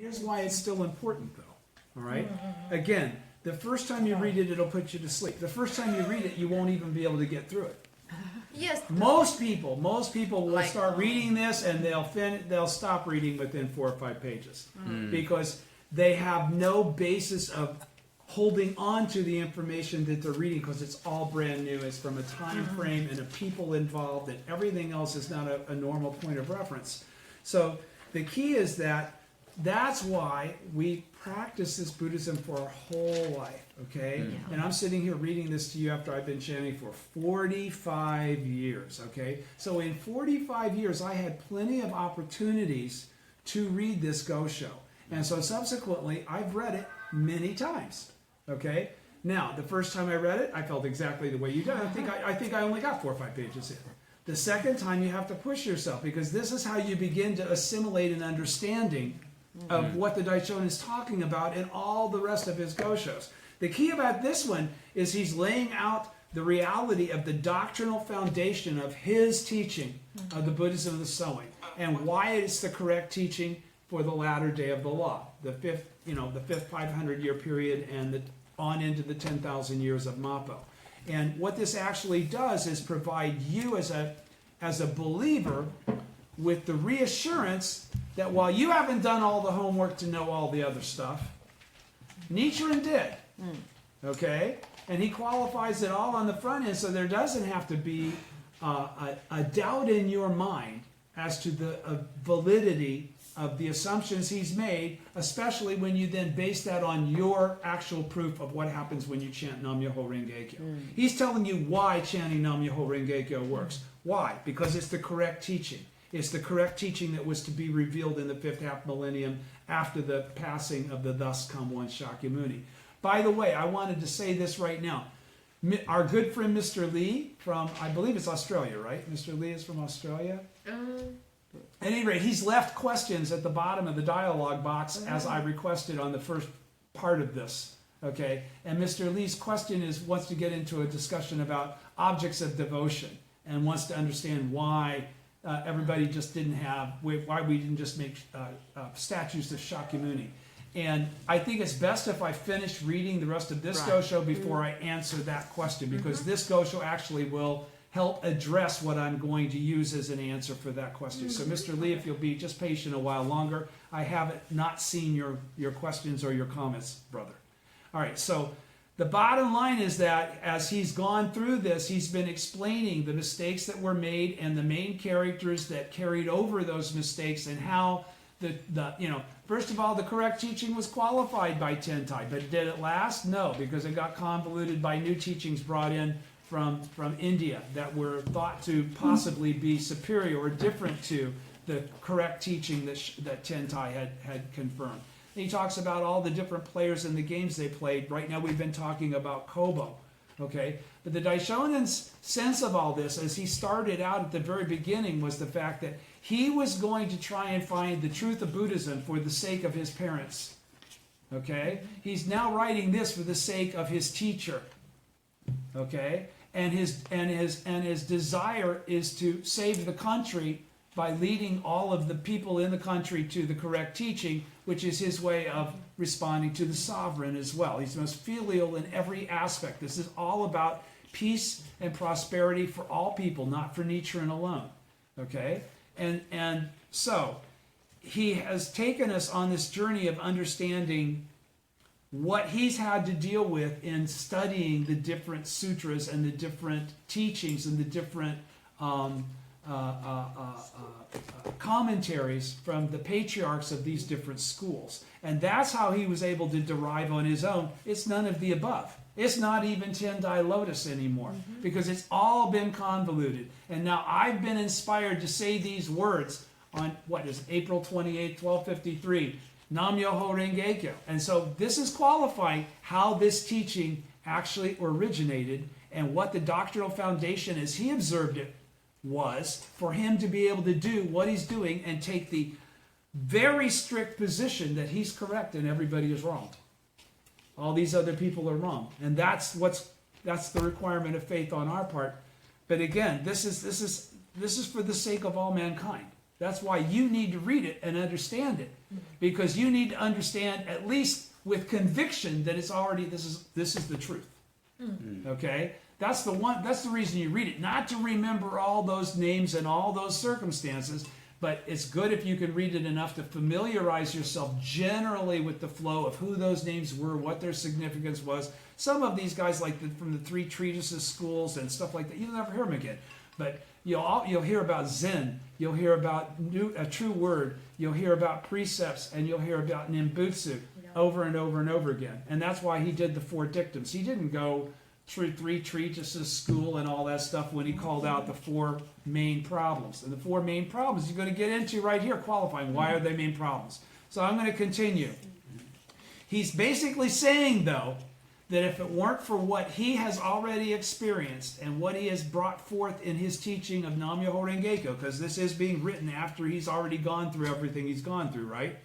Here's why it's still important, though. All right? Again, the first time you read it, it'll put you to sleep. The first time you read it, you won't even be able to get through it. Yes. Most people will start reading this and they'll stop reading within 4 or 5 pages because they have no basis of holding on to the information that they're reading because it's all brand new. It's from a time frame and a people involved, and everything else is not a normal point of reference. So the key is that's why we practice this Buddhism for our whole life, okay? And I'm sitting here reading this to you after I've been chanting for 45 years, okay? So in 45 years, I had plenty of opportunities to read this Gosho. And so subsequently, I've read it many times, okay? Now, the first time I read it, I felt exactly the way you did. I think I only got 4 or 5 pages in. The second time, you have to push yourself because this is how you begin to assimilate an understanding of what the Daishonin is talking about in all the rest of his Goshos. The key about this one is he's laying out the reality of the doctrinal foundation of his teaching of the Buddhism of the Sowing and why it's the correct teaching for the latter day of the law, the fifth 500-year period and on into the 10,000 years of Mappo. And what this actually does is provide you as a believer with the reassurance that while you haven't done all the homework to know all the other stuff, Nichiren did. Okay? And he qualifies it all on the front end, so there doesn't have to be a doubt in your mind as to the validity of the assumptions he's made, especially when you then base that on your actual proof of what happens when you chant Nam Myoho Renge Kyo. He's telling you why chanting Nam Myoho Renge Kyo works. Why? Because it's the correct teaching. It's the correct teaching that was to be revealed in the 5th half millennium after the passing of the thus come one Shakyamuni. By the way, I wanted to say this right now. Our good friend Mr. Lee from, I believe it's Australia, right? Mr. Lee is from Australia? At any rate, he's left questions at the bottom of the dialogue box as I requested on the first part of this. Okay? And Mr. Lee's question wants to get into a discussion about objects of devotion and wants to understand why everybody just didn't have, why we didn't just make statues of Shakyamuni. And I think it's best if I finish reading the rest of this Gosho before I answer that question, because this Gosho actually will help address what I'm going to use as an answer for that question. So Mr. Lee, if you'll be just patient a while longer, I haven't not seen your questions or your comments, brother. All right, so the bottom line is that as he's gone through this, he's been explaining the mistakes that were made and the main characters that carried over those mistakes and how first of all, the correct teaching was qualified by Tentai, but did it last? No, because it got convoluted by new teachings brought in from India that were thought to possibly be superior or different to the correct teaching that Tentai had confirmed. And he talks about all the different players in the games they played. Right now we've been talking about Kobo. Okay? But the Daishonin's sense of all this, as he started out at the very beginning, was the fact that he was going to try and find the truth of Buddhism for the sake of his parents. Okay? He's now writing this for the sake of his teacher. Okay? And his desire is to save the country by leading all of the people in the country to the correct teaching, which is his way of responding to the sovereign as well. He's most filial in every aspect. This is all about peace and prosperity for all people, not for Nichiren alone. Okay? And so he has taken us on this journey of understanding what he's had to deal with in studying the different sutras and the different teachings and the different commentaries from the patriarchs of these different schools. And that's how he was able to derive on his own. It's none of the above. It's not even Tendai Lotus anymore, because it's all been convoluted. And now I've been inspired to say these words on, April 28, 1253, Nam Myoho Renge Kyo. And so this is qualifying how this teaching actually originated and what the doctrinal foundation, as he observed it, was for him to be able to do what he's doing and take the very strict position that he's correct and everybody is wrong. All these other people are wrong. And that's the requirement of faith on our part. But again, this is for the sake of all mankind. That's why you need to read it and understand it. Because you need to understand, at least with conviction, that it's already, this is the truth. Okay? That's the reason you read it. Not to remember all those names and all those circumstances, but it's good if you can read it enough to familiarize yourself generally with the flow of who those names were, what their significance was. Some of these guys, like from the three treatises schools and stuff like that, you'll never hear them again. But you'll hear about Zen, you'll hear about a true word, you'll hear about precepts, and you'll hear about Nimbutsu over and over and over again. And that's why he did the 4 dictums. He didn't go through 3 treatises school and all that stuff when he called out the 4 main problems. And the 4 main problems you're going to get into right here, qualifying. Why are they main problems? So I'm going to continue. He's basically saying, though, that if it weren't for what he has already experienced and what he has brought forth in his teaching of Nam-myoho Renge-kyo, because this is being written after he's already gone through everything he's gone through, right?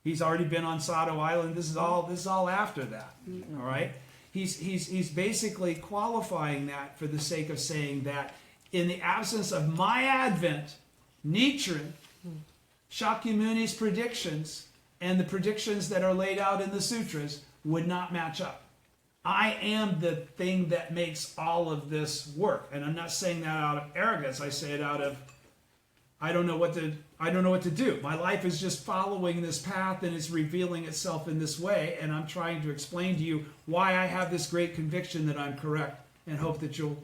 He's already been on Sado Island. This is all after that, all right? He's basically qualifying that for the sake of saying that in the absence of my advent, Nichiren, Shakyamuni's predictions, and the predictions that are laid out in the sutras would not match up. I am the thing that makes all of this work. And I'm not saying that out of arrogance. I say it out of, I don't know what to do. My life is just following this path, and it's revealing itself in this way, and I'm trying to explain to you why I have this great conviction that I'm correct, and hope that you'll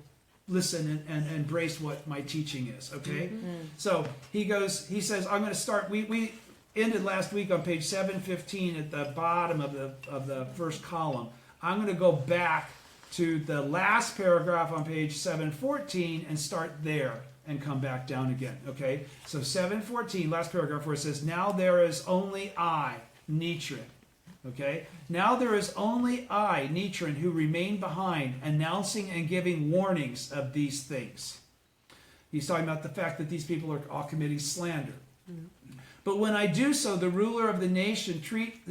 listen and embrace what my teaching is, okay? So he says, I'm going to start, we ended last week on page 715 at the bottom of the first column. I'm going to go back to the last paragraph on page 714 and start there and come back down again, okay? So 714, last paragraph, where it says, now there is only I, Nichiren, okay? Now there is only I, Nichiren, who remain behind, announcing and giving warnings of these things. He's talking about the fact that these people are all committing slander. But when I do so, the rulers of the nation treat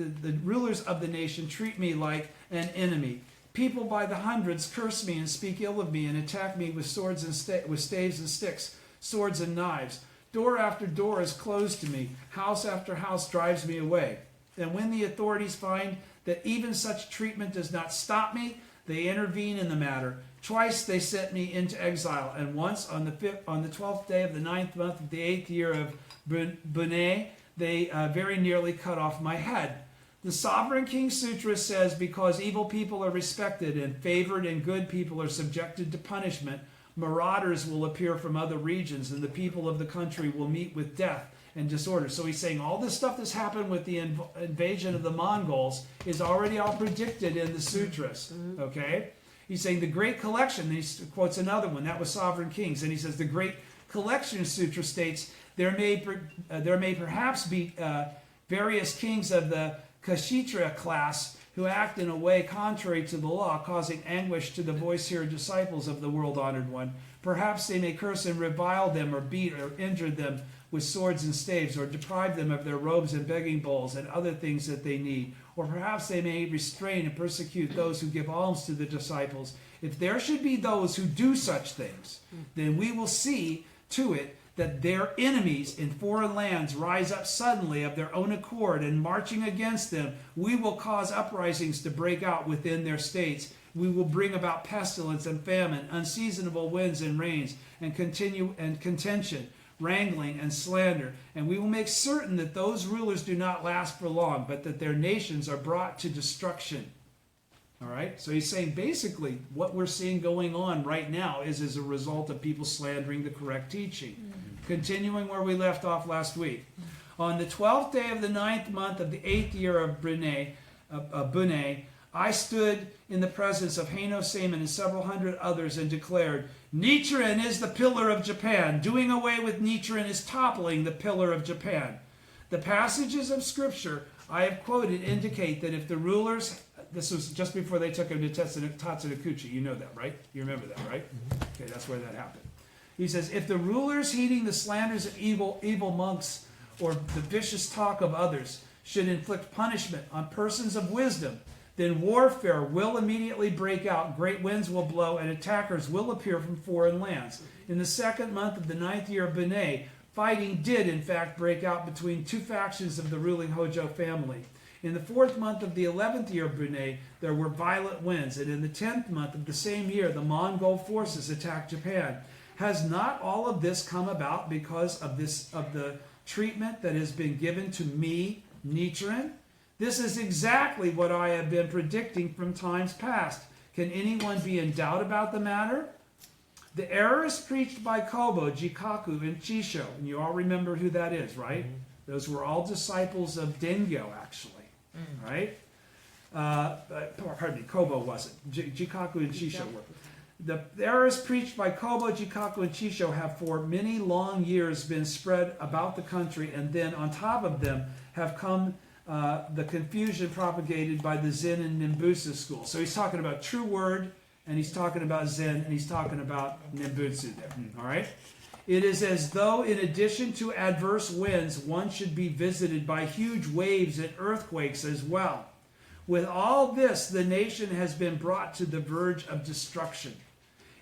me like an enemy. People by the hundreds curse me and speak ill of me and attack me with swords and with staves and sticks, swords and knives. Door after door is closed to me. House after house drives me away. And when the authorities find that even such treatment does not stop me, they intervene in the matter. Twice they sent me into exile, and once on the 12th day of the 9th month of the 8th year of Bunei, they very nearly cut off my head. The Sovereign King Sutra says, because evil people are respected and favored and good people are subjected to punishment, marauders will appear from other regions and the people of the country will meet with death and disorder. So he's saying all this stuff that's happened with the invasion of the Mongols is already all predicted in the sutras, okay? He's saying the Great Collection, he quotes another one, that was Sovereign Kings, and he says the Great Collection Sutra states, there may perhaps be various kings of the Kashitra class who act in a way contrary to the law, causing anguish to the voice-hearer disciples of the world-honored one. Perhaps they may curse and revile them, or beat or injure them with swords and staves, or deprive them of their robes and begging bowls and other things that they need. Or perhaps they may restrain and persecute those who give alms to the disciples. If there should be those who do such things, then we will see to it that their enemies in foreign lands rise up suddenly of their own accord, and marching against them, we will cause uprisings to break out within their states. We will bring about pestilence and famine, unseasonable winds and rains, and contention, wrangling and slander. And we will make certain that those rulers do not last for long, but that their nations are brought to destruction. All right? So he's saying basically what we're seeing going on right now is as a result of people slandering the correct teaching. Continuing where we left off last week. On the 12th day of the 9th month of the 8th year of Bunei, I stood in the presence of Heino Seimin and several hundred others and declared, Nichiren is the pillar of Japan. Doing away with Nichiren is toppling the pillar of Japan. The passages of scripture I have quoted indicate that if the rulers, this was just before they took him to Tatsunokuchi, you know that, right? You remember that, right? Okay, that's where that happened. He says, if the rulers heeding the slanders of evil monks or the vicious talk of others should inflict punishment on persons of wisdom, then warfare will immediately break out, great winds will blow, and attackers will appear from foreign lands. In the 2nd month of the 9th year of Bunei, fighting did in fact break out between two factions of the ruling Hojo family. In the 4th month of the 11th year of Brunei, there were violent winds, and in the 10th month of the same year, the Mongol forces attacked Japan. Has not all of this come about because of the treatment that has been given to me, Nichiren? This is exactly what I have been predicting from times past. Can anyone be in doubt about the matter? The errors preached by Kobo, Jikaku, and Chisho, and you all remember who that is, right? Mm-hmm. Those were all disciples of Dengyo, actually, right? Pardon me, Kobo wasn't. Jikaku and Chisho were. The errors preached by Kobo, Jikaku, and Chisho have for many long years been spread about the country, and then on top of them have come the confusion propagated by the Zen and Nimbutsu school. So he's talking about true word, and he's talking about Zen, and he's talking about Nimbutsu there. All right? It is as though in addition to adverse winds, one should be visited by huge waves and earthquakes as well. With all this, the nation has been brought to the verge of destruction.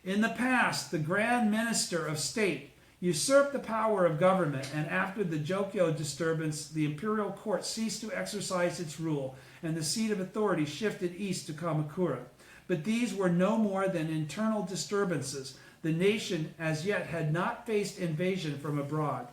In the past, the Grand Minister of State usurped the power of government, and after the Jokyo disturbance, the imperial court ceased to exercise its rule, and the seat of authority shifted east to Kamakura. But these were no more than internal disturbances. The nation as yet had not faced invasion from abroad.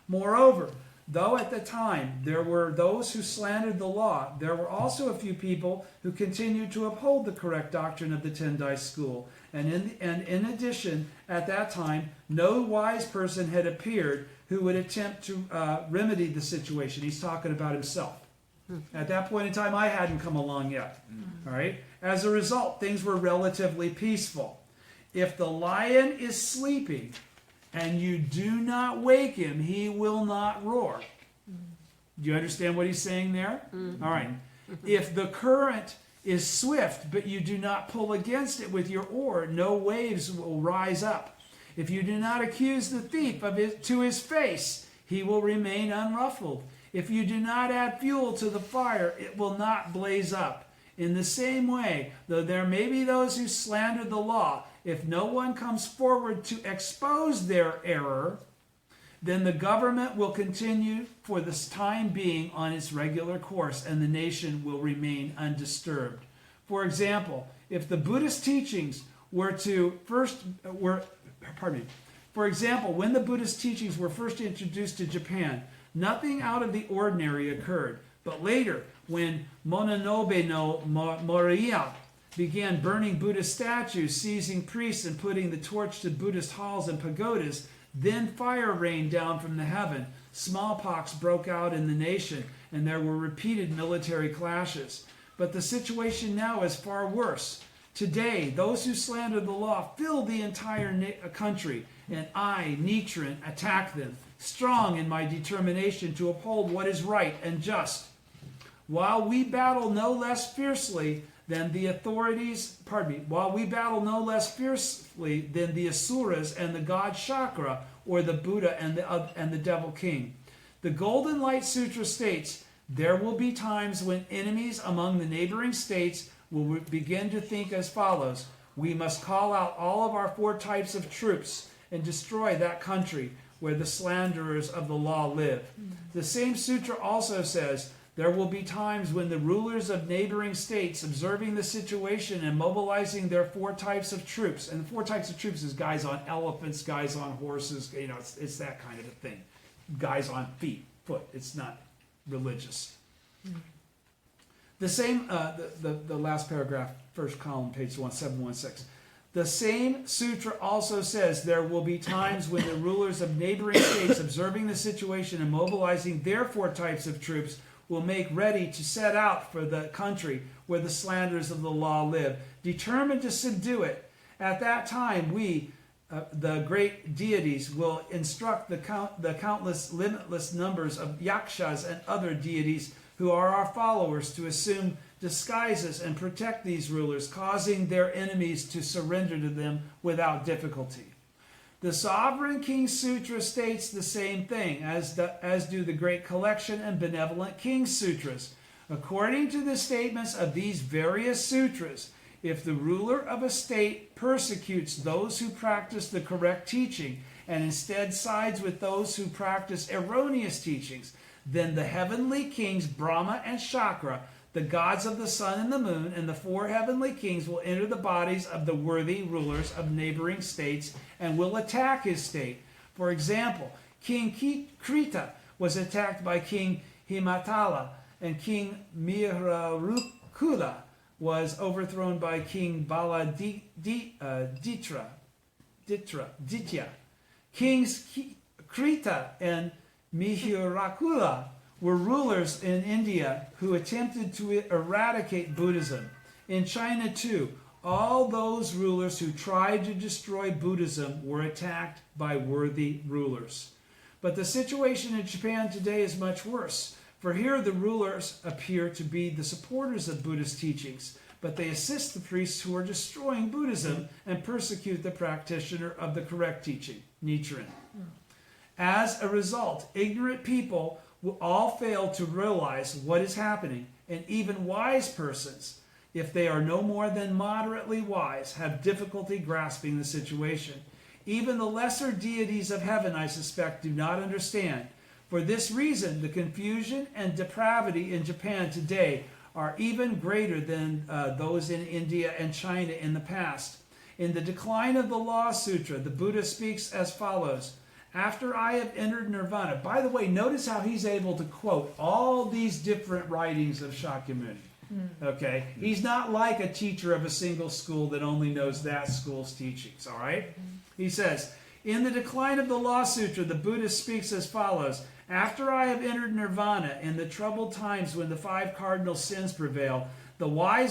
Moreover, though at the time there were those who slandered the law, there were also a few people who continued to uphold the correct doctrine of the Tendai school. And in addition, at that time, no wise person had appeared who would attempt to remedy the situation. He's talking about himself. At that point in time, I hadn't come along yet. All right. As a result, things were relatively peaceful. If the lion is sleeping and you do not wake him, he will not roar. Do you understand what he's saying there? All right. If the current is swift, but you do not pull against it with your oar, no waves will rise up. If you do not accuse the thief to his face, he will remain unruffled. If you do not add fuel to the fire, it will not blaze up. In the same way, though there may be those who slander the law, if no one comes forward to expose their error, then the government will continue for the time being on its regular course, and the nation will remain undisturbed. For example, if the Buddhist teachings when the Buddhist teachings were first introduced to Japan, nothing out of the ordinary occurred. But later, when Mononobe no Moriya began burning Buddhist statues, seizing priests, and putting the torch to Buddhist halls and pagodas, then fire rained down from the heaven. Smallpox broke out in the nation, and there were repeated military clashes. But the situation now is far worse. Today, those who slander the law fill the entire country, and I, Nichiren, attack them, strong in my determination to uphold what is right and just. While we battle no less fiercely than the Asuras and the god Chakra, or the Buddha and the Devil King. The Golden Light Sutra states, there will be times when enemies among the neighboring states will begin to think as follows: we must call out all of our 4 types of troops and destroy that country where the slanderers of the law live. The same sutra also says, there will be times when the rulers of neighboring states, observing the situation and mobilizing their 4 types of troops, and the 4 types of troops is guys on elephants, guys on horses, it's that kind of a thing. Guys on foot. It's not religious. The same, the last paragraph, first column, page 716. The same sutra also says there will be times when the rulers of neighboring states, observing the situation and mobilizing their 4 types of troops, will make ready to set out for the country where the slanderers of the law live, determined to subdue it. At that time, we, the great deities, will instruct the countless, limitless numbers of yakshas and other deities who are our followers to assume disguises and protect these rulers, causing their enemies to surrender to them without difficulty. The Sovereign King Sutra states the same thing, as do the Great Collection and Benevolent King Sutras. According to the statements of these various sutras, if the ruler of a state persecutes those who practice the correct teaching and instead sides with those who practice erroneous teachings, then the heavenly kings Brahma and Shakra, the gods of the sun and the moon, and the 4 heavenly kings will enter the bodies of the worthy rulers of neighboring states and will attack his state. For example, King Krita was attacked by King Himatala, and King Mirarukula was overthrown by King Baladitya. Kings Krita and Mihirakula were rulers in India who attempted to eradicate Buddhism. In China too, all those rulers who tried to destroy Buddhism were attacked by worthy rulers. But the situation in Japan today is much worse, for here the rulers appear to be the supporters of Buddhist teachings, but they assist the priests who are destroying Buddhism and persecute the practitioner of the correct teaching, Nichiren. As a result, ignorant people will all fail to realize what is happening, and even wise persons, if they are no more than moderately wise, have difficulty grasping the situation. Even the lesser deities of heaven, I suspect, do not understand. For this reason, the confusion and depravity in Japan today are even greater than those in India and China in the past. In the Decline of the Law Sutra, the Buddha speaks as follows: after I have entered nirvana. By the way, notice how he's able to quote all these different writings of Shakyamuni. Okay? He's not like a teacher of a single school that only knows that school's teachings, all right? He says, in the Decline of the Law Sutra, the Buddha speaks as follows: after I have entered nirvana, in the troubled times when the 5 cardinal sins prevail, the way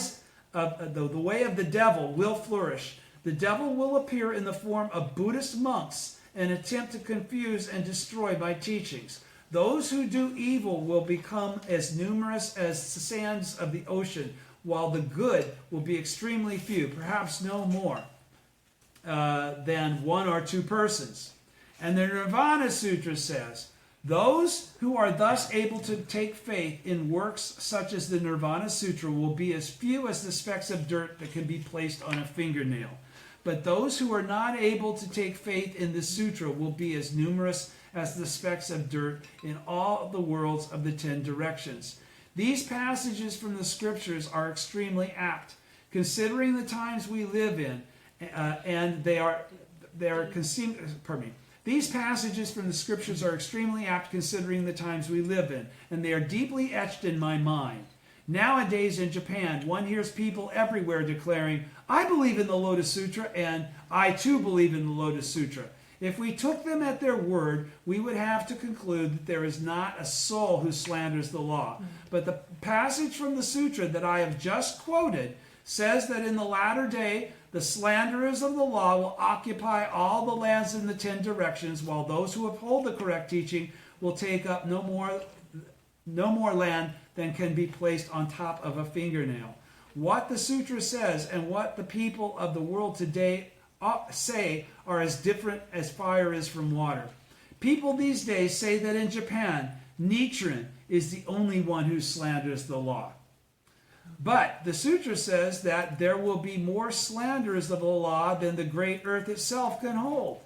of the devil will flourish. The devil will appear in the form of Buddhist monks and attempt to confuse and destroy my teachings. Those who do evil will become as numerous as the sands of the ocean, while the good will be extremely few, perhaps no more than 1 or 2 persons. And the Nirvana Sutra says, those who are thus able to take faith in works such as the Nirvana Sutra will be as few as the specks of dirt that can be placed on a fingernail. But those who are not able to take faith in the sutra will be as numerous as the specks of dirt in all the worlds of the 10 directions. These passages from the scriptures are extremely apt, considering the times we live in, and These passages from the scriptures are extremely apt, considering the times we live in, and they are deeply etched in my mind. Nowadays in Japan, one hears people everywhere declaring, I believe in the Lotus Sutra, and I too believe in the Lotus Sutra. If we took them at their word, we would have to conclude that there is not a soul who slanders the law. But the passage from the sutra that I have just quoted says that in the latter day, the slanderers of the law will occupy all the lands in the 10 directions, while those who uphold the correct teaching will take up no more land than can be placed on top of a fingernail. What the sutra says and what the people of the world today say are as different as fire is from water. People these days say that in Japan, Nichiren is the only one who slanders the law. But the sutra says that there will be more slanderers of the law than the great earth itself can hold.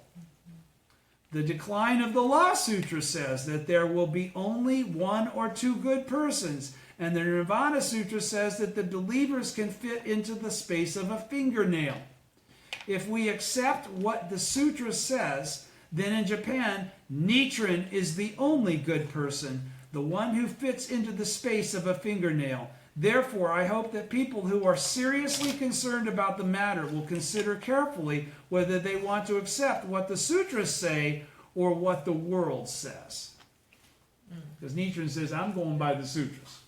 The Decline of the Law Sutra says that there will be only 1 or 2 good persons, and the Nirvana Sutra says that the believers can fit into the space of a fingernail. If we accept what the sutra says, then in Japan, Nichiren is the only good person, the one who fits into the space of a fingernail. Therefore, I hope that people who are seriously concerned about the matter will consider carefully whether they want to accept what the sutras say or what the world says. Because Nichiren says, I'm going by the sutras.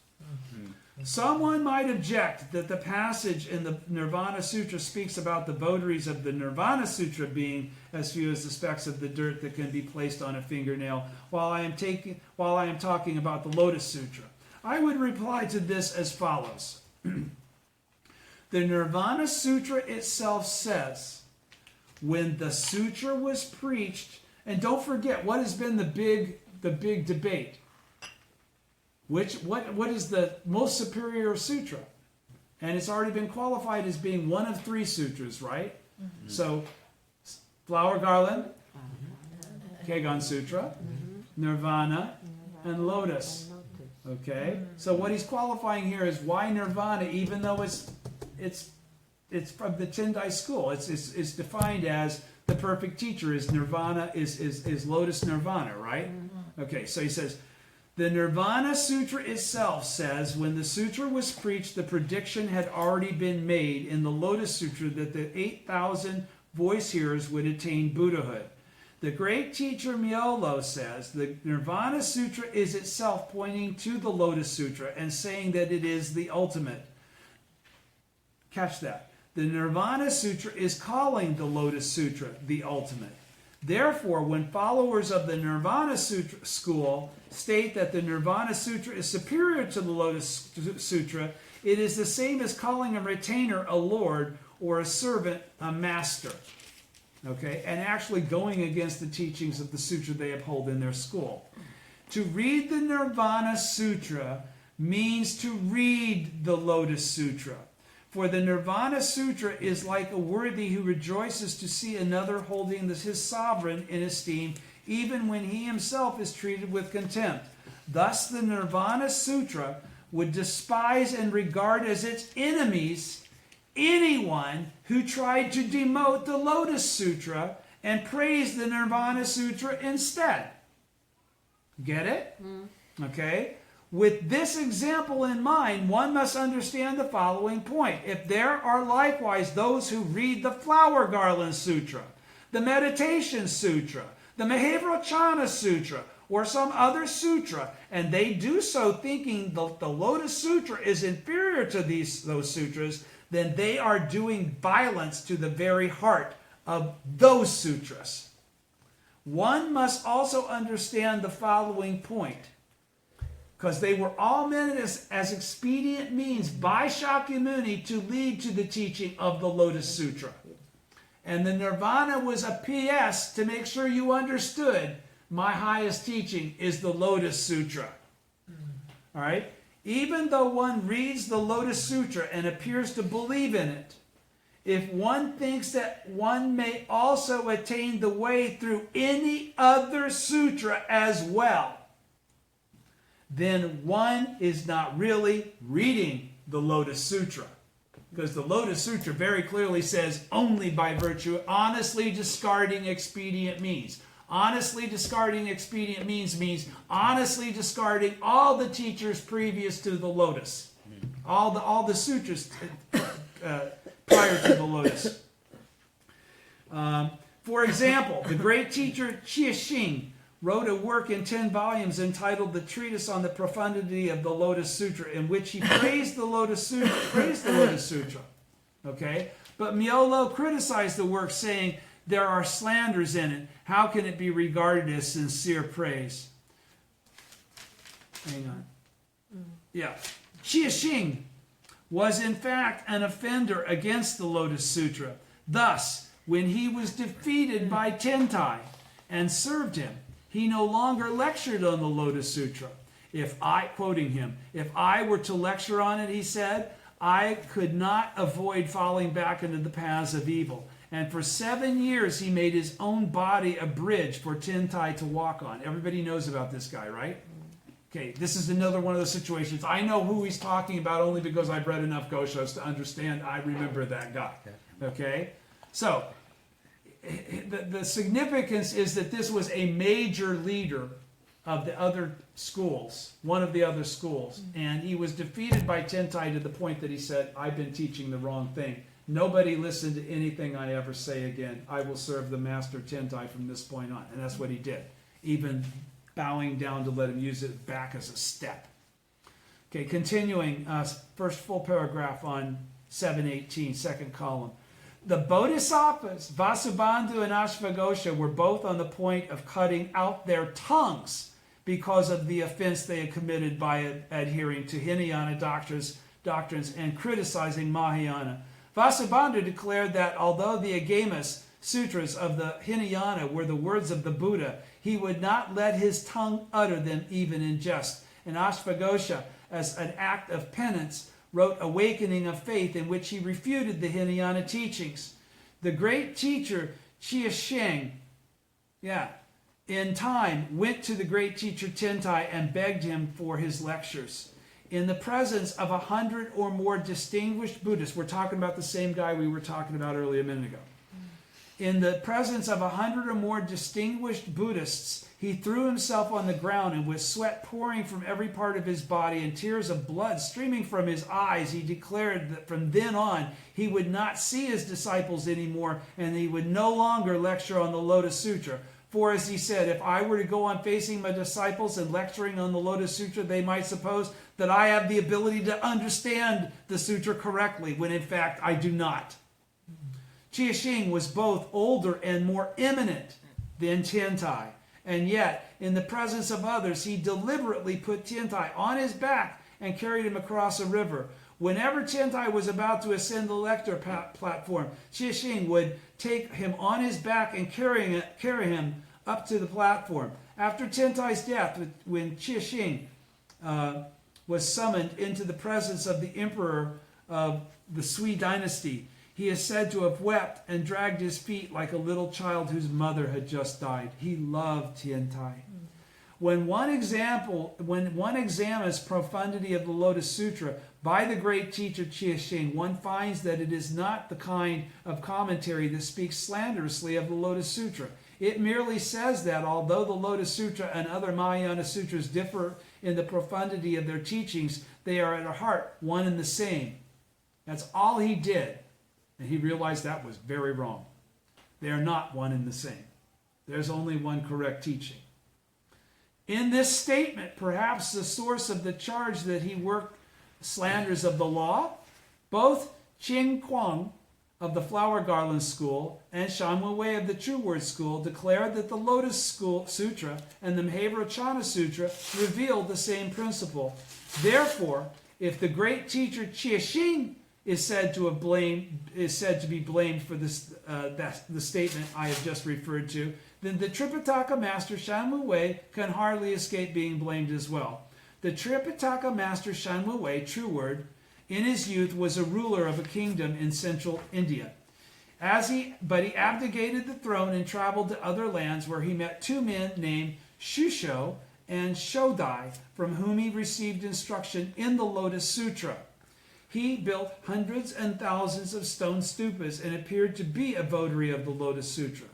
Someone might object that the passage in the Nirvana Sutra speaks about the votaries of the Nirvana Sutra being as few as the specks of the dirt that can be placed on a fingernail, while I am talking about the Lotus Sutra. I would reply to this as follows. The Nirvana Sutra itself says, when the sutra was preached, and don't forget what has been the big debate. What is the most superior sutra? And it's already been qualified as being one of 3 sutras, right? Mm-hmm. So, flower garland, Kegon Sutra, Nirvana, and Lotus. Okay? So what he's qualifying here is why Nirvana, even though it's from the Tendai school. It's defined as the perfect teacher is Nirvana, is Lotus Nirvana, right? Okay, so he says, the Nirvana Sutra itself says, when the sutra was preached, the prediction had already been made in the Lotus Sutra that the 8,000 voice hearers would attain Buddhahood. The great teacher Myolo says, the Nirvana Sutra is itself pointing to the Lotus Sutra and saying that it is the ultimate. Catch that. The Nirvana Sutra is calling the Lotus Sutra the ultimate. Therefore, when followers of the Nirvana Sutra school state that the Nirvana Sutra is superior to the Lotus Sutra, it is the same as calling a retainer a lord or a servant a master. Okay? And actually going against the teachings of the sutra they uphold in their school. To read the Nirvana Sutra means to read the Lotus Sutra. For the Nirvana Sutra is like a worthy who rejoices to see another holding his sovereign in esteem, even when he himself is treated with contempt. Thus, the Nirvana Sutra would despise and regard as its enemies anyone who tried to demote the Lotus Sutra and praise the Nirvana Sutra instead. Get it? Okay? With this example in mind, one must understand the following point. If there are likewise those who read the Flower Garland Sutra, the Meditation Sutra, the Mahavajrana Sutra, or some other sutra, and they do so thinking the Lotus Sutra is inferior to those sutras, then they are doing violence to the very heart of those sutras. One must also understand the following point. Because they were all meant as expedient means by Shakyamuni to lead to the teaching of the Lotus Sutra. And the Nirvana was a PS to make sure you understood my highest teaching is the Lotus Sutra. All right? Even though one reads the Lotus Sutra and appears to believe in it, if one thinks that one may also attain the way through any other sutra as well, then one is not really reading the Lotus Sutra. Because the Lotus Sutra very clearly says only by virtue, honestly discarding expedient means. Honestly discarding expedient means honestly discarding all the teachers previous to the Lotus. All the sutras prior to the Lotus. For example, the great teacher Chiashing wrote a work in 10 volumes entitled The Treatise on the Profundity of the Lotus Sutra, in which he praised the Lotus Sutra. Okay? But Myolo criticized the work, saying there are slanders in it. How can it be regarded as sincere praise? Hang on. Yeah. Chiashing was in fact an offender against the Lotus Sutra. Thus, when he was defeated by Tentai and served him, he no longer lectured on the Lotus Sutra. Quoting him, if I were to lecture on it, he said, I could not avoid falling back into the paths of evil. And for 7 years, he made his own body a bridge for Tentai to walk on. Everybody knows about this guy, right? Okay, this is another one of those situations. I know who he's talking about only because I've read enough Goshos to understand I remember that guy. Okay? So, the significance is that this was a major leader of the other schools, one of the other schools. And he was defeated by Tentai to the point that he said, I've been teaching the wrong thing. Nobody listen to anything I ever say again. I will serve the master Tentai from this point on. And that's what he did. Even bowing down to let him use it back as a step. Okay, continuing, first full paragraph on 718, second column. The Bodhisattvas, Vasubandhu and Ashvaghosha, were both on the point of cutting out their tongues because of the offense they had committed by adhering to Hinayana doctrines and criticizing Mahayana. Vasubandhu declared that although the Agamas sutras of the Hinayana were the words of the Buddha, he would not let his tongue utter them even in jest. And Ashvaghosha, as an act of penance, wrote Awakening of Faith, in which he refuted the Hinayana teachings. The great teacher Chiashing, in time, went to the great teacher Tentai and begged him for his lectures. In the presence of 100 or more distinguished Buddhists, we're talking about the same guy we were talking about earlier a minute ago. In the presence of 100 or more distinguished Buddhists, he threw himself on the ground, and with sweat pouring from every part of his body and tears of blood streaming from his eyes, he declared that from then on he would not see his disciples anymore, and he would no longer lecture on the Lotus Sutra. For, as he said, if I were to go on facing my disciples and lecturing on the Lotus Sutra, they might suppose that I have the ability to understand the sutra correctly, when in fact I do not. Chixing was both older and more eminent than Tentai, and yet, in the presence of others, he deliberately put Tentai on his back and carried him across a river. Whenever Tentai was about to ascend the lecture platform, Chixing would take him on his back and carry him up to the platform. After Tentai's death, when Chixing was summoned into the presence of the emperor of the Sui dynasty, he is said to have wept and dragged his feet like a little child whose mother had just died. He loved Tentai. When one examines profundity of the Lotus Sutra by the great teacher Chixing, one finds that it is not the kind of commentary that speaks slanderously of the Lotus Sutra. It merely says that although the Lotus Sutra and other Mahayana sutras differ in the profundity of their teachings, they are at heart one and the same. That's all he did. And he realized that was very wrong. They are not one and the same. There's only one correct teaching. In this statement, perhaps the source of the charge that he worked slanders of the law, both Qing Kuang of the Flower Garland School and Shanwu Wei of the True Word School declared that the Lotus Sutra and the Mahavajracana Sutra revealed the same principle. Therefore, if the great teacher Chixing is said to be blamed for this the statement I have just referred to, then the Tripitaka master Shanwu Wei can hardly escape being blamed as well. The Tripitaka master Shanwu Wei, True Word, in his youth was a ruler of a kingdom in central India. But he abdicated the throne and traveled to other lands, where he met two men named Shusho and Shodai, from whom he received instruction in the Lotus Sutra. He built hundreds and thousands of stone stupas and appeared to be a votary of the Lotus Sutra.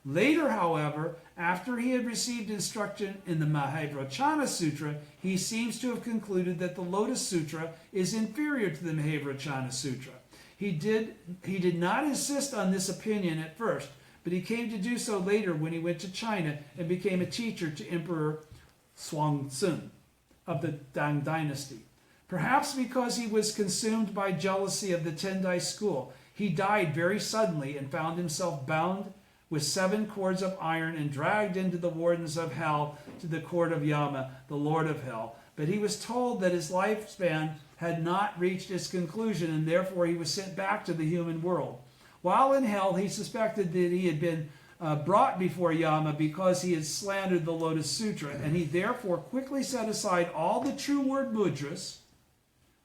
Later, however, after he had received instruction in the Mahavajracana Sutra, he seems to have concluded that the Lotus Sutra is inferior to the Mahavajracana Sutra. He did not insist on this opinion at first, but he came to do so later when he went to China and became a teacher to Emperor Xuanzun of the Tang Dynasty. Perhaps because he was consumed by jealousy of the Tendai school, he died very suddenly and found himself bound with 7 cords of iron and dragged into the wardens of hell to the court of Yama, the Lord of Hell. But he was told that his lifespan had not reached its conclusion, and therefore he was sent back to the human world. While in hell, he suspected that he had been brought before Yama because he had slandered the Lotus Sutra, and he therefore quickly set aside all the true word mudras,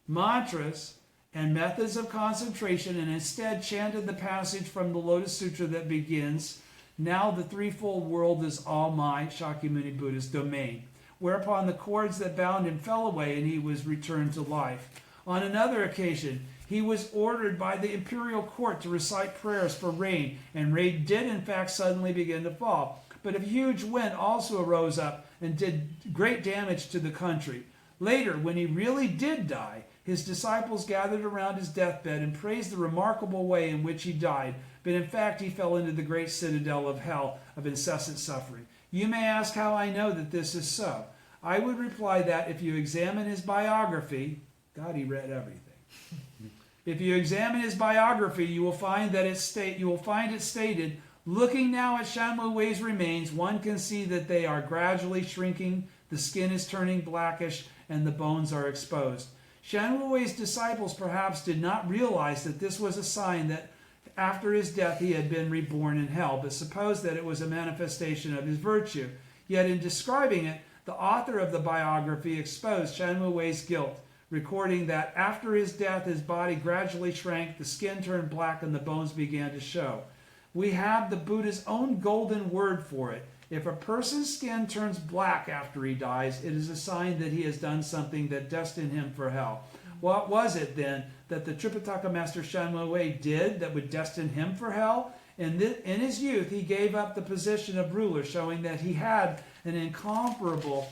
mantras, and methods of concentration, and instead chanted the passage from the Lotus Sutra that begins, "Now the threefold world is all my," Shakyamuni Buddha's domain. Whereupon the cords that bound him fell away, and he was returned to life. On another occasion, he was ordered by the imperial court to recite prayers for rain, and rain did in fact suddenly begin to fall. But a huge wind also arose up and did great damage to the country. Later, when he really did die, his disciples gathered around his deathbed and praised the remarkable way in which he died, but in fact he fell into the great citadel of hell of incessant suffering. You may ask how I know that this is so. I would reply that if you examine his biography, God, he read everything. If you examine his biography, you will find it stated, "Looking now at Shanwu Wei's remains, one can see that they are gradually shrinking, the skin is turning blackish, and the bones are exposed." Shanwu Wei's disciples perhaps did not realize that this was a sign that after his death he had been reborn in hell, but supposed that it was a manifestation of his virtue. Yet in describing it, the author of the biography exposed Shanwu Wei's guilt, recording that after his death his body gradually shrank, the skin turned black, and the bones began to show. We have the Buddha's own golden word for it. If a person's skin turns black after he dies, it is a sign that he has done something that destined him for hell. What was it then that the Tripitaka master Shanmu Wei did that would destine him for hell? In his youth, he gave up the position of ruler, showing that he had an incomparable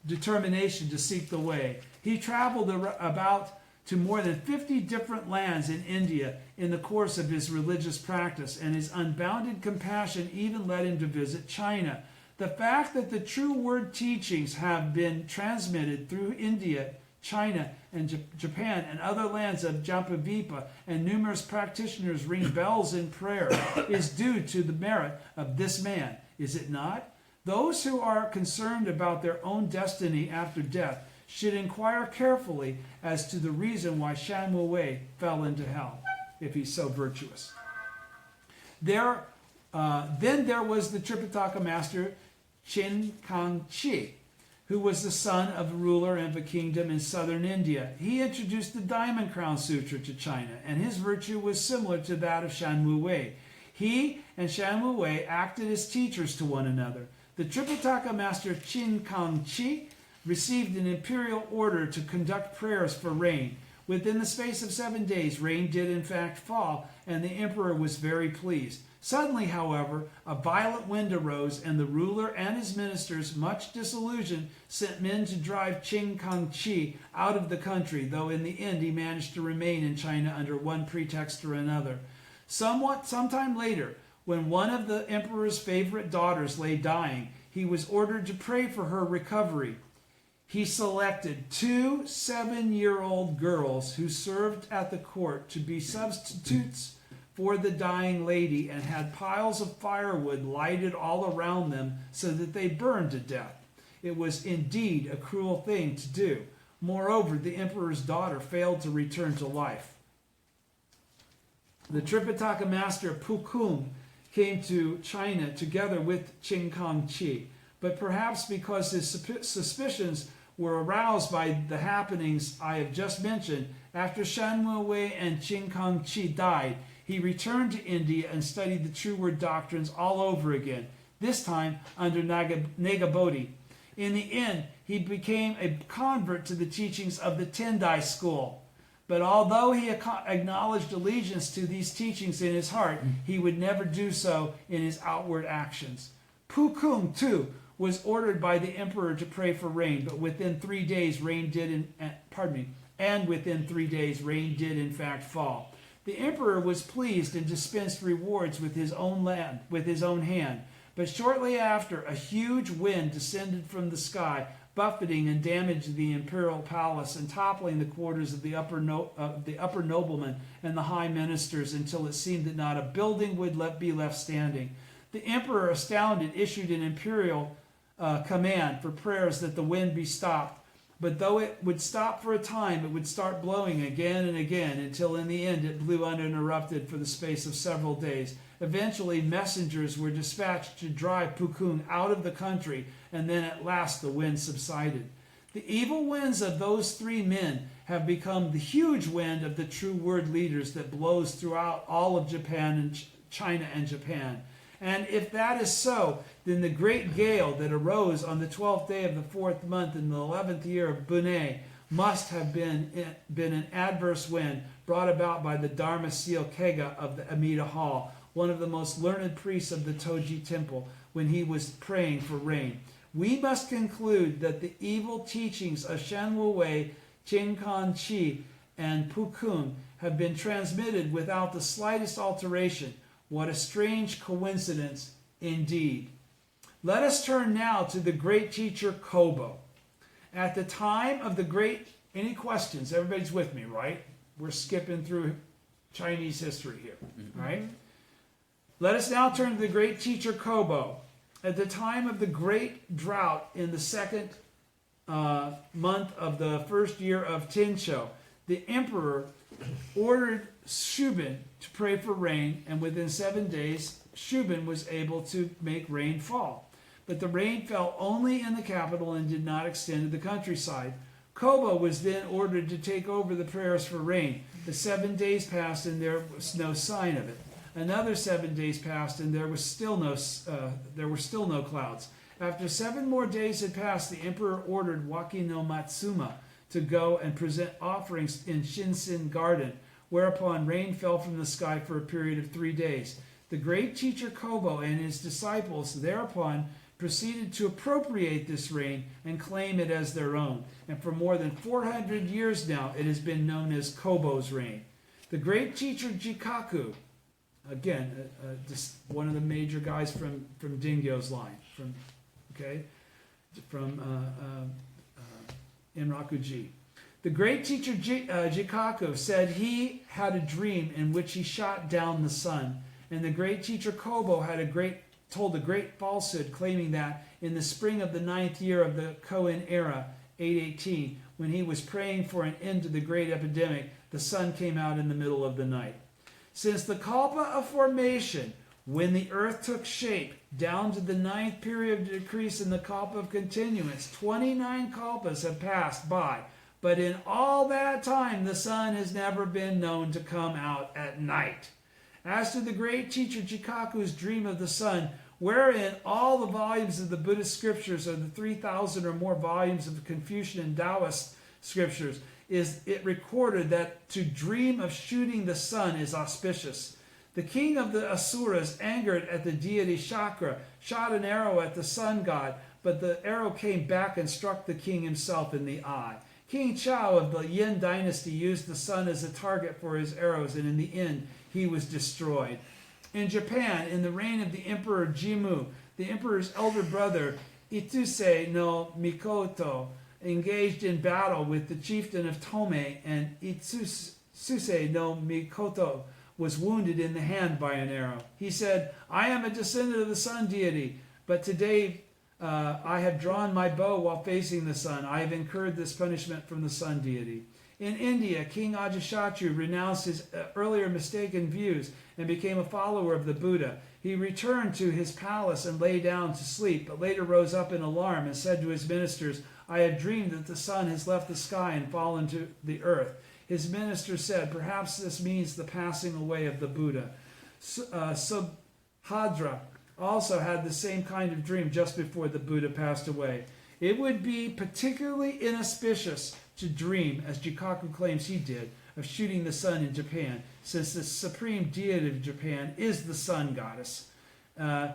determination to seek the way. He traveled about to more than 50 different lands in India in the course of his religious practice, and his unbounded compassion even led him to visit China. The fact that the true word teachings have been transmitted through India, China, and Japan, and other lands of Jampavipa, and numerous practitioners ring bells in prayer, is due to the merit of this man, is it not? Those who are concerned about their own destiny after death should inquire carefully as to the reason why Shanmu Wei fell into hell, if he's so virtuous. Then there was the Tripitaka master Qin Kang Chi, who was the son of a ruler of a kingdom in southern India. He introduced the Diamond Crown Sutra to China, and his virtue was similar to that of Shanmu Wei. He and Shanmu Wei acted as teachers to one another. The Tripitaka master Qin Kang Chi received an imperial order to conduct prayers for rain. Within the space of 7 days, rain did in fact fall, and the emperor was very pleased. Suddenly, however, a violent wind arose, and the ruler and his ministers, much disillusioned, sent men to drive Qin Kang Chi out of the country, though in the end he managed to remain in China under one pretext or another. Sometime later, when one of the emperor's favorite daughters lay dying, he was ordered to pray for her recovery. He selected 2 7-year-old girls who served at the court to be substitutes for the dying lady, and had piles of firewood lighted all around them so that they burned to death. It was indeed a cruel thing to do. Moreover, the emperor's daughter failed to return to life. The Tripitaka master Pukung came to China together with Qin Kang Chi, but perhaps because his suspicions were aroused by the happenings I have just mentioned, after Shanmu Wei and Qin Kang Chi died, he returned to India and studied the true word doctrines all over again, this time under Nagabodhi. In the end, he became a convert to the teachings of the Tendai school. But although he acknowledged allegiance to these teachings in his heart, he would never do so in his outward actions. Pukung, too, was ordered by the emperor to pray for rain, but within 3 days rain did in fact fall. The emperor was pleased and dispensed rewards with his own hand. But shortly after, a huge wind descended from the sky, buffeting and damaging the imperial palace and toppling the quarters of the upper noblemen and the high ministers, until it seemed that not a building would be left standing. The emperor, astounded, issued an imperial command for prayers that the wind be stopped. But though it would stop for a time, it would start blowing again and again, until in the end it blew uninterrupted for the space of several days. Eventually, messengers were dispatched to drive Pukung out of the country, and then at last the wind subsided. The evil winds of those 3 men have become the huge wind of the true word leaders that blows throughout all of Japan and China and Japan. And if that is so, then the great gale that arose on the 12th day of the 4th month in the 11th year of Bunei must have been an adverse wind brought about by the Dharma seal Kega of the Amida Hall, one of the most learned priests of the Toji temple, when he was praying for rain. We must conclude that the evil teachings of Shanwu Wei, Qin Kang Chi, and Pukung have been transmitted without the slightest alteration. What a strange coincidence indeed. Let us turn now to the great teacher Kobo. At the time of the great... Any questions? Everybody's with me, right? We're skipping through Chinese history here, right? Let us now turn to the great teacher Kobo. At the time of the great drought in the 2nd month of the 1st year of Tinsho, the emperor ordered Shubin to pray for rain, and within 7 days, Shubin was able to make rain fall. But the rain fell only in the capital and did not extend to the countryside. Kobo was then ordered to take over the prayers for rain. The 7 days passed and there was no sign of it. Another 7 days passed, and there were still no clouds. After 7 more days had passed, the emperor ordered Waki no Matsuma to go and present offerings in Shinsen Garden, whereupon rain fell from the sky for a period of 3 days. The great teacher Kobo and his disciples thereupon proceeded to appropriate this rain and claim it as their own. And for more than 400 years now, it has been known as Kobo's rain. The great teacher Jikaku, again, one of the major guys from Dingyo's line, from Enrakuji. The great teacher Jikaku said he had a dream in which he shot down the sun, and the great teacher Kobo told a great falsehood, claiming that in the spring of the 9th year of the Koen era, 818, when he was praying for an end to the great epidemic, the sun came out in the middle of the night. Since the Kalpa of formation, when the earth took shape, down to the 9th period of decrease in the Kalpa of continuance, 29 Kalpas have passed by, but in all that time the sun has never been known to come out at night. As to the great teacher Jikaku's dream of the sun, wherein all the volumes of the Buddhist scriptures are the 3,000 or more volumes of the Confucian and Taoist scriptures, is it recorded that to dream of shooting the sun is auspicious. The king of the Asuras, angered at the deity Shakra, shot an arrow at the sun god, but the arrow came back and struck the king himself in the eye. King Chao of the Yin dynasty used the sun as a target for his arrows, and in the end he was destroyed. In Japan, in the reign of the Emperor Jimmu, the emperor's elder brother Itsuse no Mikoto engaged in battle with the chieftain of Tome, and Itsuse no Mikoto was wounded in the hand by an arrow. He said, "I am a descendant of the sun deity, but today I have drawn my bow while facing the sun. I have incurred this punishment from the sun deity." In India, King Ajatasattu renounced his earlier mistaken views and became a follower of the Buddha. He returned to his palace and lay down to sleep, but later rose up in alarm and said to his ministers, "I have dreamed that the sun has left the sky and fallen to the earth." His minister said, "Perhaps this means the passing away of the Buddha." Subhadra also had the same kind of dream just before the Buddha passed away. It would be particularly inauspicious to dream, as Jikaku claims he did, of shooting the sun in Japan, since the supreme deity of Japan is the sun goddess. And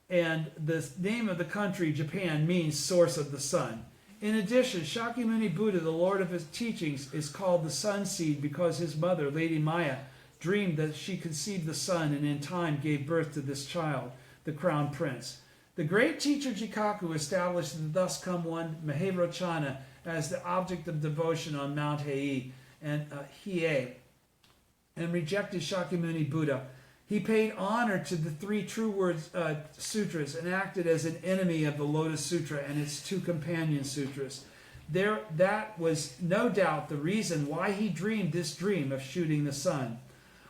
the name of the country, Japan, means source of the sun. In addition, Shakyamuni Buddha, the Lord of his teachings, is called the sun seed because his mother, Lady Maya, dreamed that she conceived the sun and in time gave birth to this child, the crown prince. The great teacher Jikaku established the thus come one Mahevrochana as the object of devotion on Mount Hei and Hiei, and rejected Shakyamuni Buddha. He paid honor to the 3 true words sutras and acted as an enemy of the Lotus Sutra and its 2 companion sutras. That was no doubt the reason why he dreamed this dream of shooting the sun.